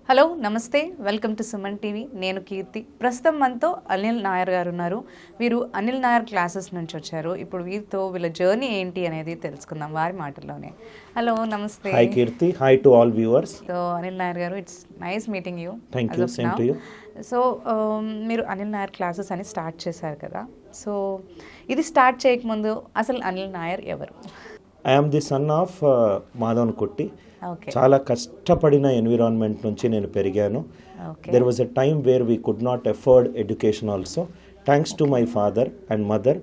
Hello నమస్తే, welcome to Suman TV. నేను కీర్తి. ప్రస్తుతం మనతో అనిల్ నాయర్ గారు ఉన్నారు. వీరు అనిల్ నాయర్ క్లాసెస్ నుంచి వచ్చారు. ఇప్పుడు వీరితో వీళ్ళ జర్నీ ఏంటి అనేది తెలుసుకుందాం వారి మాటల్లోనే. హలో నమస్తే. Hi Keerthi. Hi to all viewers. So Anil Nair గారు, it's nice meeting you. Thank you. Same to you. So మీరు అనిల్ నాయర్ క్లాసెస్ అని స్టార్ట్ చేశారు కదా. సో ఇది స్టార్ట్ చేయకముందు అసలు అనిల్ నాయర్ ఎవరు? I am the son of Madhavan Kutty. Okay. చాలా కష్టపడిన ఎన్విరాన్మెంట్ నుంచి నేను పెరిగాను. There was a time where we could not afford education also. Thanks to my father and mother,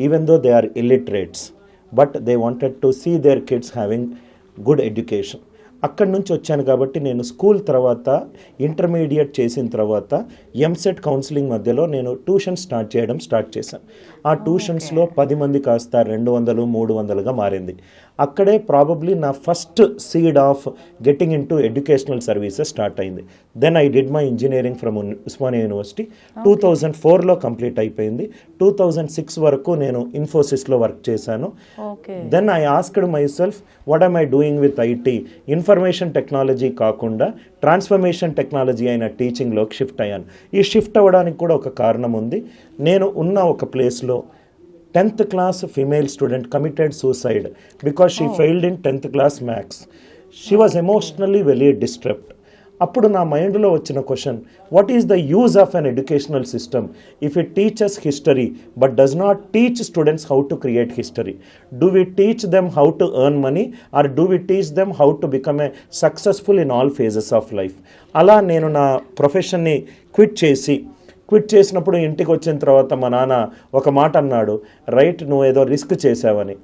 even though they are illiterates, but they wanted to see their kids having good education. అక్కడి నుంచి వచ్చాను కాబట్టి నేను school తర్వాత intermediate చేసిన తర్వాత EAMCET counselling మధ్యలో నేను ట్యూషన్ స్టార్ట్ చేశాను. ఆ ట్యూషన్స్లో 10 మంది కాస్త 200, 300గా మారింది. అక్కడే ప్రాబబ్లీ నా first seed of getting in to educational services start అయింది. Then I did my engineering from Osmania university. 2004లో కంప్లీట్ అయిపోయింది. 2006 వరకు నేను ఇన్ఫోసిస్లో వర్క్ చేశాను. Then I asked myself, what am I doing with IT? Information technology కాకుండా transformation technology అయిన టీచింగ్లోకి షిఫ్ట్ అయ్యాను. ఈ షిఫ్ట్ అవ్వడానికి కూడా ఒక కారణం ఉంది. నేను ఉన్న ఒక ప్లేస్లో 10th class female student committed suicide because she failed in 10th class maths. She was emotionally very disturbed. అప్పుడు నా మైండ్లో వచ్చిన question, what is the use of an educational system if it teaches history but does not teach students how to create history? Do we teach them how to earn money or do we teach them how to become a successful in all phases of life? అలా నేను నా ప్రొఫెషన్ని quit చేసినప్పుడు ఇంటికి వచ్చిన తర్వాత మా నాన్న ఒక మాట అన్నాడు, రైట్, నువ్వు ఏదో రిస్క్ చేసావని.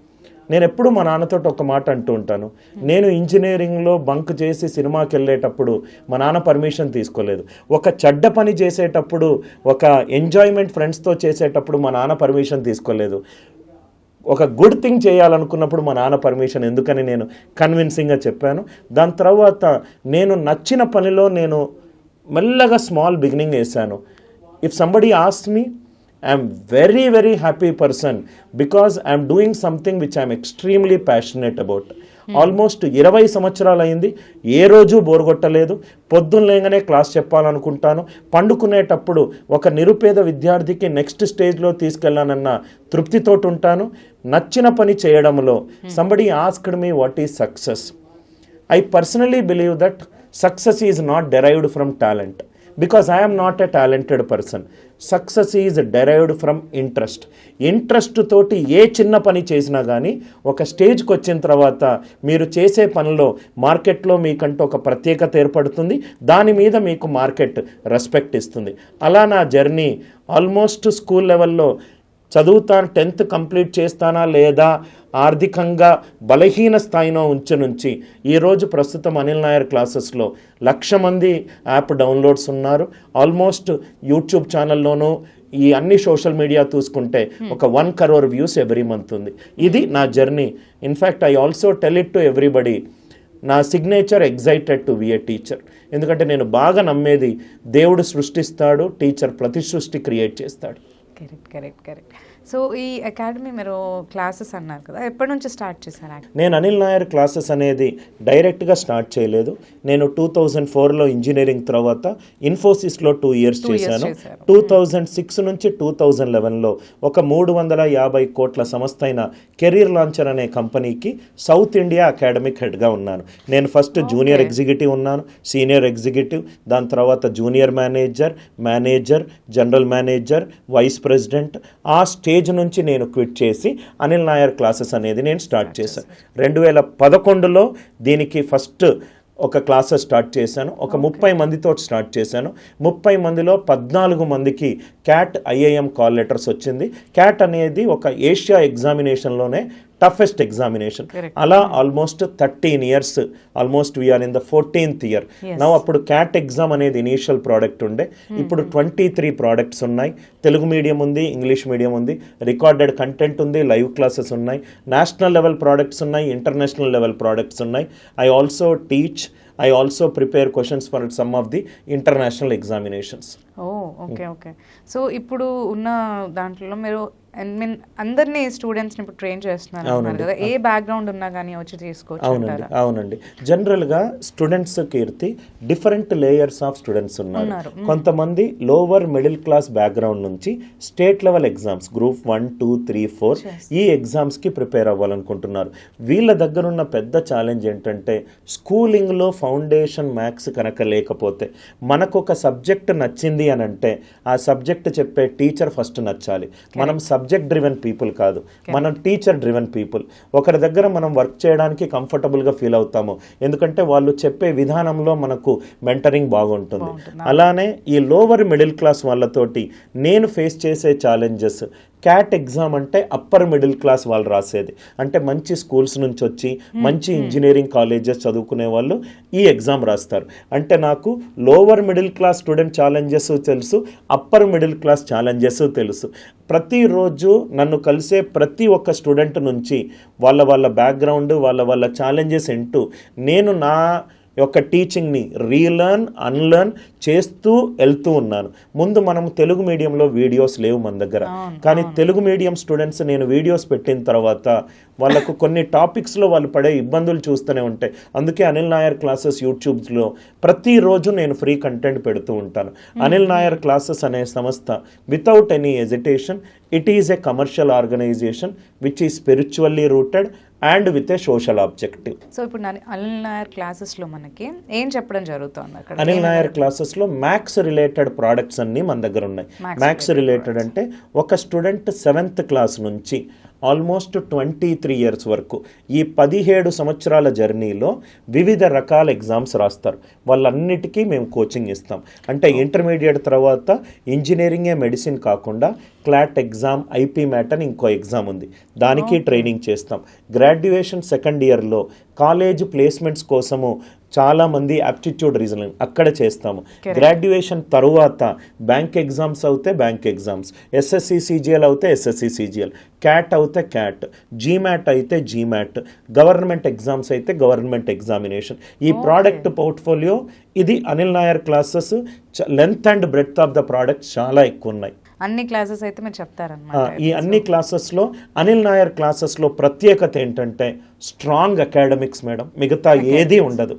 నేను ఎప్పుడు మా నాన్నతో ఒక మాట అంటూ ఉంటాను, నేను ఇంజనీరింగ్లో బంక్ చేసి సినిమాకి వెళ్ళేటప్పుడు మా నాన్న పర్మిషన్ తీసుకోలేదు. ఒక చెడ్డ పని చేసేటప్పుడు, ఒక ఎంజాయ్మెంట్ ఫ్రెండ్స్తో చేసేటప్పుడు మా నాన్న పర్మిషన్ తీసుకోలేదు. ఒక గుడ్ థింగ్ చేయాలనుకున్నప్పుడు మా నాన్న పర్మిషన్ ఎందుకని నేను కన్విన్సింగ్గా చెప్పాను. దాని తర్వాత నేను నచ్చిన పనిలో నేను మెల్లగా స్మాల్ బిగినింగ్ వేశాను. If somebody asks me, I am very, very happy person because I am doing something which I am extremely passionate about. Almost 20 సంవత్సరాలు అయింది. ఏ రోజు బోర్ కొట్టలేదు. పొద్దున్న లేగానే క్లాస్ చెప్పాలనుకుంటాను. పండుకునేటప్పుడు ఒక నిరుపేద విద్యార్థికి నెక్స్ట్ స్టేజ్లో తీసుకెళ్ళానన్న తృప్తితోటి ఉంటాను. నచ్చిన పని చేయడంలో somebody asked me what is success. I personally believe that success is not derived from talent. Because I am not a talented person. Success is derived from interest. Interest తోటి ఏ చిన్న పని చేసినా కానీ ఒక స్టేజ్కి వచ్చిన తర్వాత మీరు చేసే పనిలో మార్కెట్లో మీకంటూ ఒక ప్రత్యేకత ఏర్పడుతుంది. దాని మీద మీకు మార్కెట్ రెస్పెక్ట్ ఇస్తుంది. అలా నా జర్నీ ఆల్మోస్ట్ స్కూల్ లెవెల్లో చదువుతాను, 10th కంప్లీట్ చేస్తానా లేదా ఆర్థికంగా బలహీన స్థాయిలో నుంచి ఈరోజు ప్రస్తుతం అనిల్ నాయర్ క్లాసెస్లో 1,00,000 మంది యాప్ డౌన్లోడ్స్ ఉన్నారు. ఆల్మోస్ట్ యూట్యూబ్ ఛానల్లోనూ ఈ అన్ని సోషల్ మీడియా చూసుకుంటే ఒక 1 crore వ్యూస్ ఎవ్రీ మంత్ ఉంది. ఇది నా journey. In fact I also tell it to everybody, నా signature excited to be a teacher. ఎందుకంటే నేను బాగా నమ్మేది, దేవుడు సృష్టిస్తాడు, టీచర్ ప్రతి సృష్టి క్రియేట్ చేస్తాడు. కరెక్ట్. సో ఈ అకాడమీ మీరు క్లాసెస్ అన్నారు కదా, ఎప్పటి నుంచి స్టార్ట్ చేశారు? నేను అనిల్ నాయర్ క్లాసెస్ అనేది డైరెక్ట్గా స్టార్ట్ చేయలేదు. నేను 2004లో ఇంజనీరింగ్ తర్వాత ఇన్ఫోసిస్లో 2 years చేశాను. 2006 నుంచి 2011లో ఒక 350 కోట్ల సంస్థ అయిన కెరీర్ లాంచర్ అనే కంపెనీకి సౌత్ ఇండియా అకాడమిక్ హెడ్గా ఉన్నాను. నేను ఫస్ట్ జూనియర్ ఎగ్జిక్యూటివ్ ఉన్నాను, సీనియర్ ఎగ్జిక్యూటివ్, దాని తర్వాత junior manager, general manager, vice president. ఆ స్టేజ్ నుంచి నేను క్విట్ చేసి అనిల్ నాయర్ క్లాసెస్ అనేది నేను స్టార్ట్ చేశాను. 2011లో దీనికి ఫస్ట్ ఒక క్లాసెస్ స్టార్ట్ చేశాను. ఒక 30 మందితో స్టార్ట్ చేశాను. 30 మందిలో 14 మందికి క్యాట్ IIM కాల్ లెటర్స్ వచ్చింది. క్యాట్ అనేది ఒక ఏషియా ఎగ్జామినేషన్లోనే టఫెస్ట్ ఎగ్జామినేషన్. అలా almost 13 years, almost we're in the 14th year now. అప్పుడు క్యాట్ ఎగ్జామ్ అనేది ఇనీషియల్ ప్రోడక్ట్ ఉండే. ఇప్పుడు 23 products ఉన్నాయి. తెలుగు మీడియం ఉంది, ఇంగ్లీష్ మీడియం ఉంది, రికార్డెడ్ కంటెంట్ ఉంది, లైవ్ క్లాసెస్ ఉన్నాయి, నేషనల్ లెవెల్ ప్రోడక్ట్స్ ఉన్నాయి, ఇంటర్నేషనల్ లెవెల్ ప్రోడక్ట్స్ ఉన్నాయి. I also teach, I also prepare questions for some of the international examinations. Oh, okay okay. So ఇప్పుడు ఉన్న దాంట్లో మీరు అందరినీ స్టూడెంట్స్ని ఇప్పుడు ట్రైన్ చేస్తున్నారు అన్నారు కదా, ఏ బ్యాక్గ్రౌండ్ ఉన్నా కానీ వచ్చి తీసుకోవచ్చు? అవునండి. జనరల్గా students Keerthi different layers of students ఉన్నారు. కొంతమంది లోవర్ మిడిల్ క్లాస్ బ్యాక్గ్రౌండ్ నుంచి స్టేట్ లెవెల్ ఎగ్జామ్స్ గ్రూప్ 1, 2, 3, 4 ఈ ఎగ్జామ్స్కి ప్రిపేర్ అవ్వాలనుకుంటున్నారు. వీళ్ళ దగ్గర ఉన్న పెద్ద ఛాలెంజ్ ఏంటంటే స్కూలింగ్లో ఫౌండేషన్ మ్యాథ్స్ కనుక లేకపోతే, మనకు ఒక సబ్జెక్ట్ నచ్చింది అని అంటే ఆ సబ్జెక్ట్ చెప్పే టీచర్ ఫస్ట్ నచ్చాలి. మనం సబ్జెక్ట్ డ్రివెన్ పీపుల్ కాదు, మనం టీచర్ డ్రివెన్ పీపుల్. ఒకరి దగ్గర మనం వర్క్ చేయడానికి కంఫర్టబుల్గా ఫీల్ అవుతాము, ఎందుకంటే వాళ్ళు చెప్పే విధానంలో మనకు మెంటరింగ్ బాగుంటుంది. అలానే ఈ లోవర్ మిడిల్ క్లాస్ వాళ్ళతోటి నేను ఫేస్ చేసే ఛాలెంజెస్, క్యాట్ ఎగ్జామ్ అంటే అప్పర్ మిడిల్ క్లాస్ వాళ్ళు రాసేది, అంటే మంచి స్కూల్స్ నుంచి వచ్చి మంచి ఇంజనీరింగ్ కాలేజెస్ చదువుకునే వాళ్ళు ఈ ఎగ్జామ్ రాస్తారు. అంటే నాకు lower middle class student challenges తెలుసు, అప్పర్ మిడిల్ క్లాస్ ఛాలెంజెస్ తెలుసు. ప్రతిరోజు నన్ను కలిసే ప్రతి ఒక్క స్టూడెంట్ నుంచి వాళ్ళ బ్యాక్గ్రౌండ్, వాళ్ళ ఛాలెంజెస్ ఏంటో నేను నా యొక్క టీచింగ్ని రీలర్న్ అన్లర్న్ చేస్తూ వెళ్తూ ఉన్నాను. ముందు మనం తెలుగు మీడియంలో వీడియోస్ లేవు మన దగ్గర, కానీ తెలుగు మీడియం స్టూడెంట్స్ నేను వీడియోస్ పెట్టిన తర్వాత వాళ్ళకు కొన్ని టాపిక్స్లో వాళ్ళు పడే ఇబ్బందులు చూస్తూనే ఉంటాయి. అందుకే అనిల్ నాయర్ క్లాసెస్ యూట్యూబ్లో ప్రతిరోజు నేను ఫ్రీ కంటెంట్ పెడుతూ ఉంటాను. అనిల్ నాయర్ క్లాసెస్ అనే సంస్థ without any hesitation, it is a commercial organization which is spiritually rooted and with a social objective. So ఇప్పుడు అనిల్ నాయర్ క్లాసెస్లో మనకి ఏం చెప్పడం జరుగుతుంది అక్కడ? అనిల్ నాయర్ క్లాసెస్లో మ్యాథ్స్ రిలేటెడ్ ప్రోడక్ట్స్ అన్నీ మన దగ్గర ఉన్నాయి. మ్యాథ్స్ రిలేటెడ్ అంటే ఒక స్టూడెంట్ 7th క్లాస్ నుంచి ఆల్మోస్ట్ 23 years వరకు ఈ 17 సంవత్సరాల జర్నీలో వివిధ రకాల ఎగ్జామ్స్ రాస్తారు. వాళ్ళన్నిటికీ మేము కోచింగ్ ఇస్తాం. అంటే ఇంటర్మీడియట్ తర్వాత ఇంజనీరింగే మెడిసిన్ కాకుండా క్లాట్ ఎగ్జామ్, ఐపీ మ్యాట్ అని ఇంకో ఎగ్జామ్ ఉంది, దానికి ట్రైనింగ్ చేస్తాం. గ్రాడ్యుయేషన్ 2nd yearలో కాలేజ్ ప్లేస్మెంట్స్ కోసము చాలామంది యాప్టిట్యూడ్ రీజనింగ్ అక్కడ చేస్తాము. గ్రాడ్యుయేషన్ తరువాత బ్యాంక్ ఎగ్జామ్స్ అవుతే బ్యాంక్ ఎగ్జామ్స్, ఎస్ఎస్సి సిజిఎల్ అవుతే ఎస్ఎస్సి సిజిఎల్, క్యాట్ అవుతే క్యాట్, జీమ్యాట్ అయితే జీమ్యాట్, గవర్నమెంట్ ఎగ్జామ్స్ అయితే గవర్నమెంట్ ఎగ్జామినేషన్. ఈ ప్రోడక్ట్ పోర్ట్ఫోలియో ఇది Anil Nair classes. Length and breadth of the products చాలా ఎక్కువ ఉన్నాయి. అన్ని క్లాసెస్ అయితే మీరు చెప్తారన్నమాట. ఈ అన్ని క్లాసెస్లో అనిల్ నాయర్ క్లాసెస్లో ప్రత్యేకత ఏంటంటే స్ట్రాంగ్ అకాడమిక్స్ మేడం, మిగతా ఏది ఉండదు.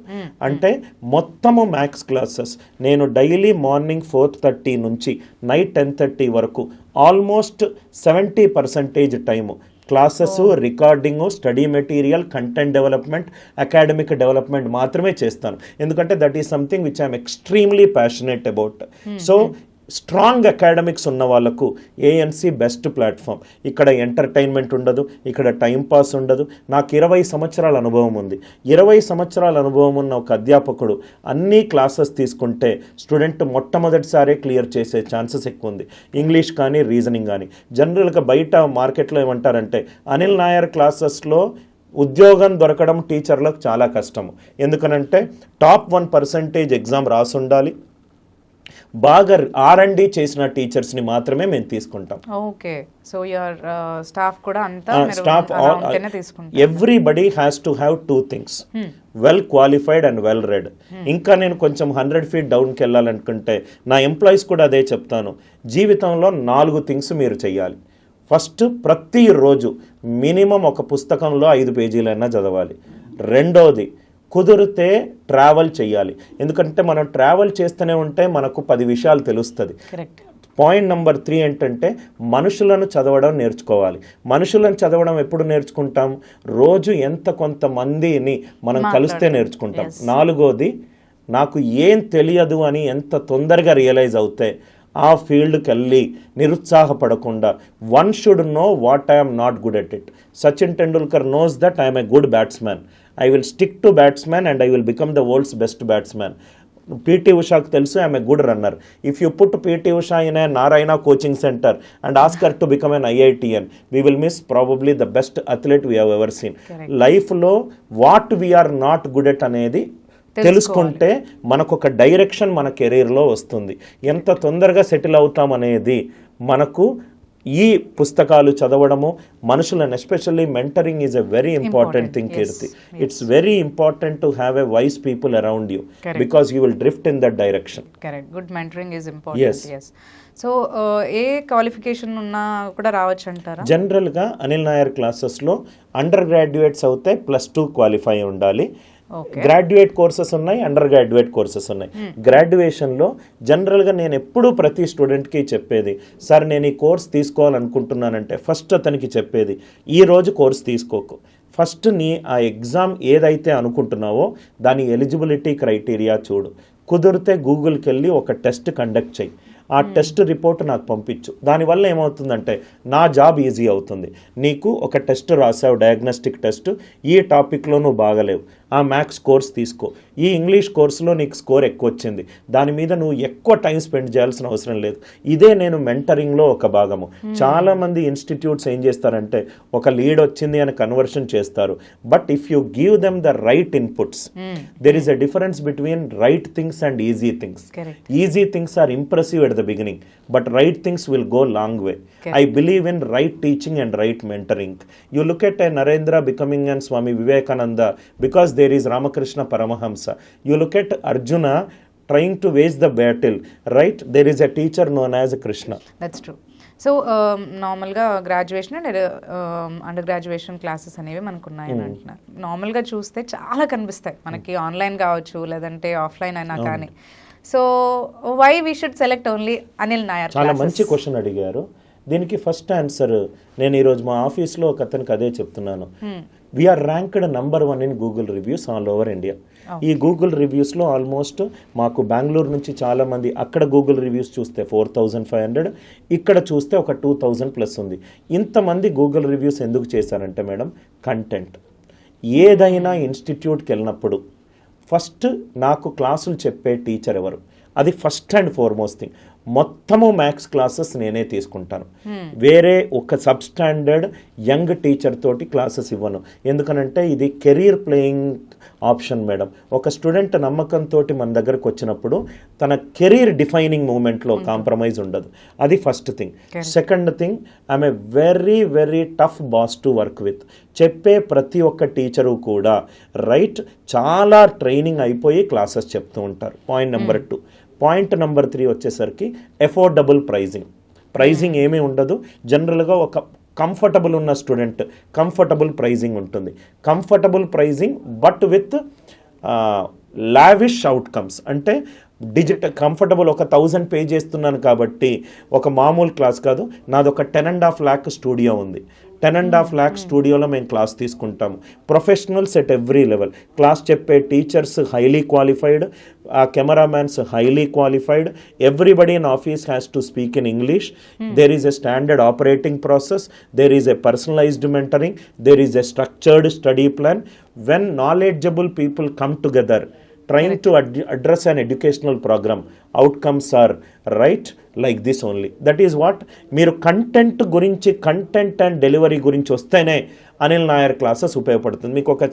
అంటే మొత్తము మ్యాథ్స్ క్లాసెస్ నేను డైలీ మార్నింగ్ 4:30 నుంచి నైట్ 10:30 వరకు almost 70% time classes, recording, study material, content development, academic development మాత్రమే చేస్తాను. ఎందుకంటే that is something which I'm extremely passionate about. So strong academics ఉన్న వాళ్ళకు ఏఎన్సి బెస్ట్ ప్లాట్ఫామ్. ఇక్కడ ఎంటర్టైన్మెంట్ ఉండదు, ఇక్కడ టైంపాస్ ఉండదు. నాకు 20 సంవత్సరాల అనుభవం ఉంది. 20 సంవత్సరాల అనుభవం ఉన్న ఒక అధ్యాపకుడు అన్ని క్లాసెస్ తీసుకుంటే స్టూడెంట్ మొట్టమొదటిసారే క్లియర్ చేసే ఛాన్సెస్ ఎక్కువ ఉంది. ఇంగ్లీష్ కానీ రీజనింగ్ కానీ. జనరల్గా బయట మార్కెట్లో ఏమంటారంటే అనిల్ నాయర్ క్లాసెస్లో ఉద్యోగం దొరకడం టీచర్లకు చాలా కష్టము. ఎందుకనంటే టాప్ 1% ఎగ్జామ్ రాసి ఉండాలి, బాగా R&D చేసిన టీచర్స్ని మాత్రమే మేము తీసుకుంటాం. ఓకే, సో యువర్ స్టాఫ్ కూడా అంతా staff everybody has to have 2 things, well qualified and well read. ఇంకా నేను కొంచెం 100 feet డౌన్కి వెళ్ళాలనుకుంటే నా ఎంప్లాయీస్ కూడా అదే చెప్తాను. జీవితంలో 4 things మీరు చెయ్యాలి. ఫస్ట్, ప్రతిరోజు మినిమం ఒక పుస్తకంలో 5 పేజీలైనా చదవాలి. రెండోది, కుదిరితే ట్రావెల్ చేయాలి. ఎందుకంటే మనం ట్రావెల్ చేస్తూనే ఉంటే మనకు 10 విషయాలు తెలుస్తుంది. పాయింట్ నెంబర్ 3 ఏంటంటే మనుషులను చదవడం నేర్చుకోవాలి. మనుషులను చదవడం ఎప్పుడు నేర్చుకుంటాం? రోజు కొంతమందిని మనం కలిస్తే నేర్చుకుంటాం. 4వది, నాకు ఏం తెలియదు అని ఎంత తొందరగా రియలైజ్ అవుతే ఆ ఫీల్డ్కి వెళ్ళి నిరుత్సాహపడకుండా one should know what I'm not good at it. Sachin Tendulkar knows that I'm a good batsman. I will stick to batsman and I will become the world's best batsman. PT Ushaku telusu I am a good runner. If you put PT Usha in a Narayana coaching center and ask her to become an IITian, we will miss probably the best athlete we have ever seen. Life lo what we are not good at అనేది తెలుసుకుంటే మనకు ఒక direction మన కెరీర్లో వస్తుంది. ఎంత తొందరగా settle అవుతాం అనేది మనకు ఈ పుస్తకాలు చదవడము మనుషులను, especially mentoring is a very important thing Keerthi. It's very important to have a wise people around you because you will drift in that direction. Correct, good mentoring is important. yes. So ఏ qualification ఉన్నా కూడా రావచ్చు అంటారా? జనరల్గా అనిల్ నాయర్ క్లాసెస్లో under graduates అవుతే +2 qualify ఉండాలి. Graduate courses ఉన్నాయి, అండర్ గ్రాడ్యుయేట్ కోర్సెస్ ఉన్నాయి. గ్రాడ్యుయేషన్లో జనరల్గా నేను ఎప్పుడూ ప్రతి స్టూడెంట్కి చెప్పేది, సార్ నేను ఈ కోర్స్ తీసుకోవాలనుకుంటున్నానంటే ఫస్ట్ అతనికి చెప్పేది, ఈ రోజు కోర్స్ తీసుకోకు, ఫస్ట్ నీ ఆ ఎగ్జామ్ ఏదైతే అనుకుంటున్నావో దాని ఎలిజిబిలిటీ క్రైటీరియా చూడు, కుదిరితే గూగుల్కి వెళ్ళి ఒక టెస్ట్ కండక్ట్ చేయి, ఆ టెస్ట్ రిపోర్ట్ నాకు పంపించు. దానివల్ల ఏమవుతుందంటే నా జాబ్ ఈజీ అవుతుంది. నీకు ఒక టెస్ట్ రాసావు, డయాగ్నోస్టిక్ టెస్ట్, ఈ టాపిక్లో నువ్వు బాగలేవు, ఆ మ్యాథ్స్ కోర్స్ తీసుకో, ఈ ఇంగ్లీష్ కోర్సులో నీకు స్కోర్ ఎక్కువ వచ్చింది, దాని మీద నువ్వు ఎక్కువ టైం స్పెండ్ చేయాల్సిన అవసరం లేదు. ఇదే నేను మెంటరింగ్లో ఒక భాగము. చాలామంది ఇన్స్టిట్యూట్స్ ఏం చేస్తారంటే ఒక లీడ్ వచ్చింది అని కన్వర్షన్ చేస్తారు. But if you give them the right inputs, there is a difference between right things and easy things. Easy things are impressive at the beginning, but right things will go long way. I believe in right teaching and right mentoring. You look at a Narendra becoming an Swami Vivekananda because there is Ramakrishna Paramahamsa. You look at Arjuna trying to wage the battle, right? There is a teacher known as Krishna. That's true. So నార్మల్గా graduation and under graduation classes అనేవి మనకు ఉన్నాయని అంటున్నారు. నార్మల్గా చూస్తే చాలా కనిపిస్తాయి మనకి, ఆన్లైన్ కావచ్చు లేదంటే ఆఫ్లైన్ అయినా కానీ. So why we should select only Anil Nair? చాలా మంచి క్వశ్చన్ అడిగారు. దీనికి ఫస్ట్ ఆన్సర్ నేను ఈరోజు మా ఆఫీస్లో ఒక అతనికి అదే చెప్తున్నాను. We're ranked #1 in Google reviews all over India. ఈ గూగుల్ రివ్యూస్లో ఆల్మోస్ట్ మాకు బెంగళూరు నుంచి చాలామంది, అక్కడ గూగుల్ రివ్యూస్ చూస్తే 4500, ఇక్కడ చూస్తే ఒక 2000+ ఉంది. ఇంతమంది గూగుల్ రివ్యూస్ ఎందుకు చేశారంటే మేడం, కంటెంట్. ఏదైనా ఇన్స్టిట్యూట్కి వెళ్ళినప్పుడు ఫస్ట్ నాకు క్లాసులు చెప్పే టీచర్ ఎవరు, అది ఫస్ట్ అండ్ ఫార్మోస్ట్ థింగ్. మొత్తము మ్యాథ్స్ క్లాసెస్ నేనే తీసుకుంటాను. వేరే ఒక సబ్స్టాండర్డ్ యంగ్ టీచర్ తోటి క్లాసెస్ ఇవ్వను. ఎందుకనంటే ఇది కెరీర్ ప్లేయింగ్ ఆప్షన్ మేడం. ఒక స్టూడెంట్ నమ్మకంతో మన దగ్గరకు వచ్చినప్పుడు తన కెరీర్ డిఫైనింగ్ మూమెంట్లో కాంప్రమైజ్ ఉండదు. అది first thing. Second thing, I'm a very very tough boss to work with. చెప్పే ప్రతి ఒక్క టీచరు కూడా రైట్ చాలా ట్రైనింగ్ అయిపోయి క్లాసెస్ చెప్తూ ఉంటారు. Point number 2. పాయింట్ నెంబర్ 3 వచ్చేసరికి ఎఫోర్డబుల్ ప్రైజింగ్. ప్రైజింగ్ ఏమీ ఉండదు. జనరల్గా ఒక కంఫర్టబుల్ ఉన్న స్టూడెంట్ కంఫర్టబుల్ ప్రైజింగ్ ఉంటుంది. Comfortable pricing but with lavish outcomes. అంటే కంఫర్టబుల్, ఒక 1000 పే చేస్తున్నాను కాబట్టి ఒక మామూలు క్లాస్ కాదు. నాది ఒక 10.5 lakh స్టూడియో ఉంది. 10.5 lakh స్టూడియోలో మేము క్లాస్ తీసుకుంటాము. Professionals at every level. Class చెప్పే teachers highly qualified, cameramans highly qualified. Everybody in office has to speak in English. There is a standard operating process. There is a personalised mentoring. There is a structured study plan. When knowledgeable people come together trying to address an educational program, outcomes are right like this only. That is what మీరు content గురించి, content and delivery గురించి వస్తేనే Anil Nair classes ఉపయోగపడుతుంది. మీకు ఒక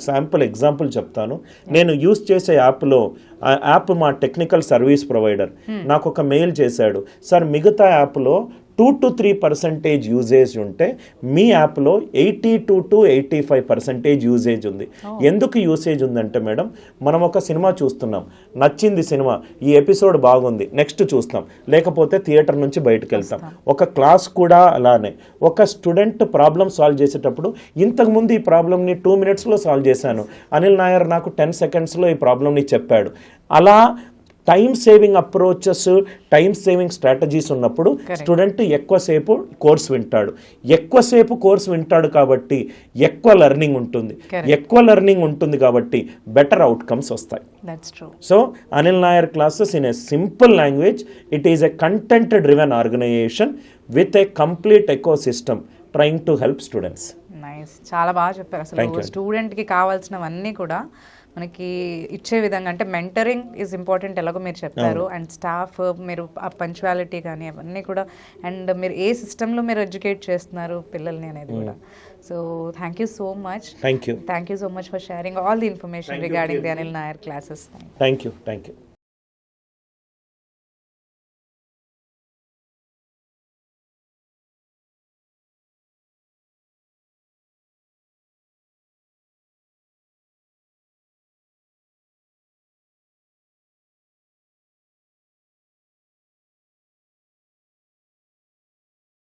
example చెప్తాను. నేను use చేసే యాప్లో, ఆ యాప్ మా టెక్నికల్ సర్వీస్ ప్రొవైడర్ నాకు ఒక మెయిల్ చేశాడు, సార్ మిగతా యాప్లో 2 to 3% యూజేజ్ ఉంటే మీ యాప్లో 82 to 85% యూజేజ్ ఉంది. ఎందుకు యూసేజ్ ఉందంటే మేడం, మనం ఒక సినిమా చూస్తున్నాం, నచ్చింది సినిమా, ఈ ఎపిసోడ్ బాగుంది, నెక్స్ట్ చూస్తాం, లేకపోతే థియేటర్ నుంచి బయటకు వెళ్తాం. ఒక క్లాస్ కూడా అలానే. ఒక స్టూడెంట్ ప్రాబ్లం సాల్వ్ చేసేటప్పుడు, ఇంతకుముందు ఈ ప్రాబ్లమ్ని 2 minutesలో సాల్వ్ చేశాను, అనిల్ నాయర్ నాకు 10 secondsలో ఈ ప్రాబ్లమ్ని చెప్పాడు. అలా time saving approaches, time saving strategies ఉన్నప్పుడు స్టూడెంట్ ఎక్కువసేపు కోర్స్ వింటాడు. ఎక్కువసేపు కోర్స్ వింటాడు కాబట్టి ఎక్కువ లెర్నింగ్ ఉంటుంది. ఎక్కువ లెర్నింగ్ ఉంటుంది కాబట్టి బెటర్ అవుట్కమ్స్ వస్తాయి. So Anil Nair classes in a simple language, it is a content driven organization with a complete ecosystem trying to help students. Nice, చాలా బాగా చెప్పారు. అసలు స్టూడెంట్కి కావాల్సినవన్నీ కూడా మనకి ఇచ్చే విధంగా, అంటే మెంటరింగ్ ఈజ్ ఇంపార్టెంట్ ఎలాగో మీరు చెప్పారు, అండ్ స్టాఫ్, మీరు ఆ పంచువాలిటీ కానీ అవన్నీ కూడా, అండ్ మీరు ఏ సిస్టంలో మీరు ఎడ్యుకేట్ చేస్తున్నారు పిల్లల్ని అనేది కూడా. So thank you so much. Thank you so much for sharing all the information regarding the Anil Nair classes. Thank you.